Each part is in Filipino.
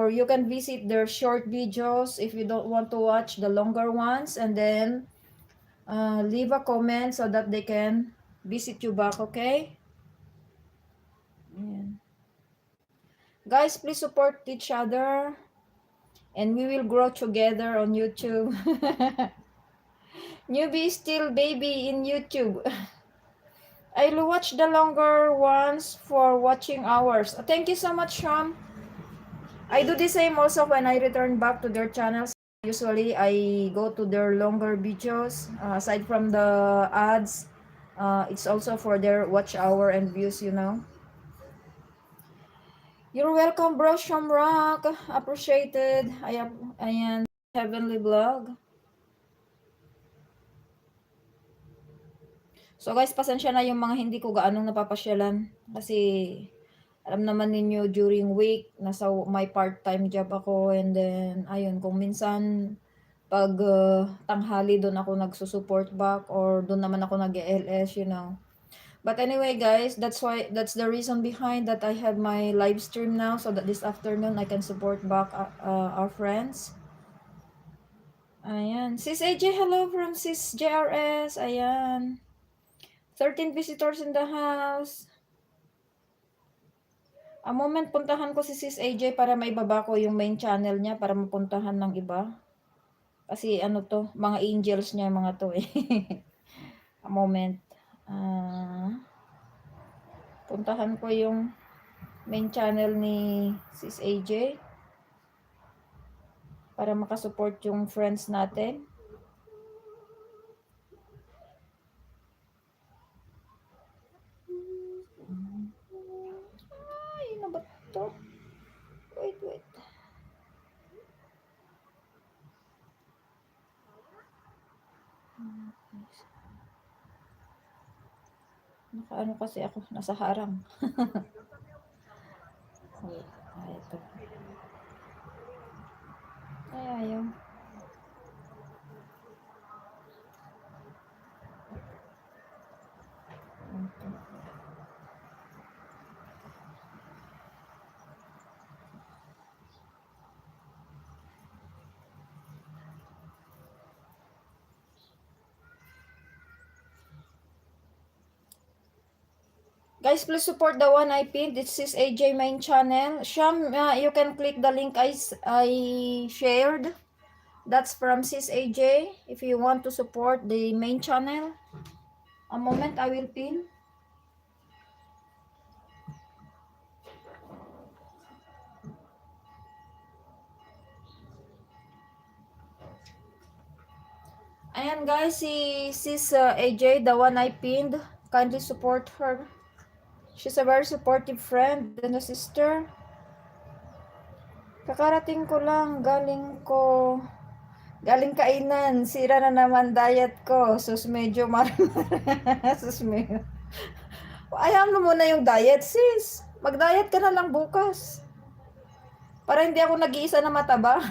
or you can visit their short videos if you don't want to watch the longer ones, and then leave a comment so that they can visit you back, okay? Ayan. Guys, please support each other and we will grow together on YouTube. Newbie is still baby in YouTube. I'll watch the longer ones for watching hours. Thank you so much, Sham. I do the same also when I return back to their channels. Usually, I go to their longer videos. Aside from the ads, it's also for their watch hour and views, you know. You're welcome, bro, Shamrock. Appreciated. Ayan, Heavenly Vlog. So guys, pasensya na yung mga hindi ko gaanong napapasyalan. Kasi alam naman ninyo, during week, nasa my part-time job ako. And then, ayun, kung minsan, pag tanghali, doon ako nagsusupport back. Or doon naman ako nag-LS, you know. But anyway, guys, that's the reason behind that I have my live stream now. So that this afternoon, I can support back our friends. Ayan. Sis AJ, hello from Sis JRS. Ayan. 13 visitors in the house. A moment, puntahan ko si Sis AJ para maibaba ko yung main channel niya para mapuntahan ng iba. Kasi ano to, mga angels niya mga to eh. A moment. Puntahan ko yung main channel ni Sis AJ para makasupport yung friends natin. Ay, ano ba to? Wait. Nakaano kasi ako, nasa harang. Wait, ito. Ay, ayaw. Guys, please support the one I pinned. This is AJ main channel. Sham, you can click the link I shared. That's from Sis AJ. If you want to support the main channel. A moment, I will pin. Ayan guys, si Sis AJ, the one I pinned. Kindly support her. She's a very supportive friend and a sister. Kakarating ko lang, galing kainan, sira na naman diet ko. Sus medyo sus medyo. Ayaw mo muna yung diet, sis. Mag-diet ka na lang bukas. Para hindi ako nag-iisa na mataba.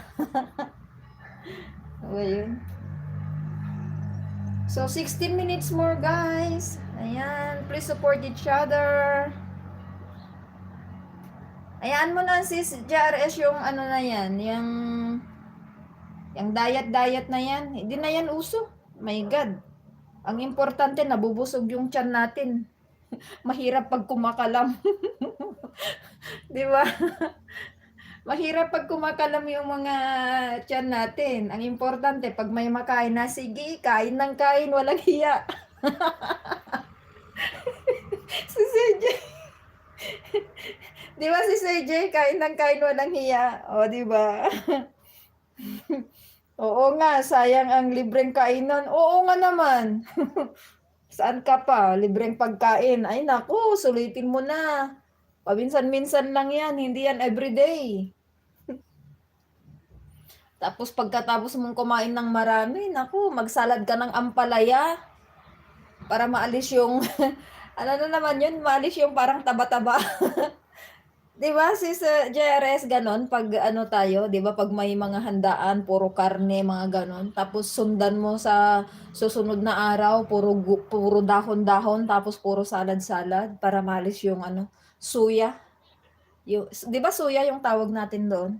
Ayun. So, 16 minutes more, guys. Ayan. Please support each other. Ayan mo na, sis JRS, yung ano na yan. Yung diet na yan. Hindi na yan uso. My God. Ang importante, nabubusog yung tiyan natin. Mahirap pag kumakalam. Di ba? Mahirap pag kumakalam yung mga tiyan natin. Ang importante, pag may makain na, sige, kain ng kain, walang hiya. Si CJ. Di ba si CJ, kain ng kain, walang hiya. O, di ba? Oo nga, sayang ang libreng kainan. Oo nga naman. Saan ka pa? Libreng pagkain. Ay naku, sulitin mo na. Paminsan-minsan lang yan, hindi yan everyday. Tapos pagkatapos mong kumain ng marami, naku, magsalad ka ng ampalaya para maalis yung, ano na naman yun, maalis yung parang taba-taba. Di ba, sis JRS, ganon, pag ano tayo, di ba, pag may mga handaan, puro karne, mga ganon, tapos sundan mo sa susunod na araw, puro dahon-dahon, tapos puro salad-salad, para maalis yung ano, suya. Yung, di ba suya yung tawag natin doon?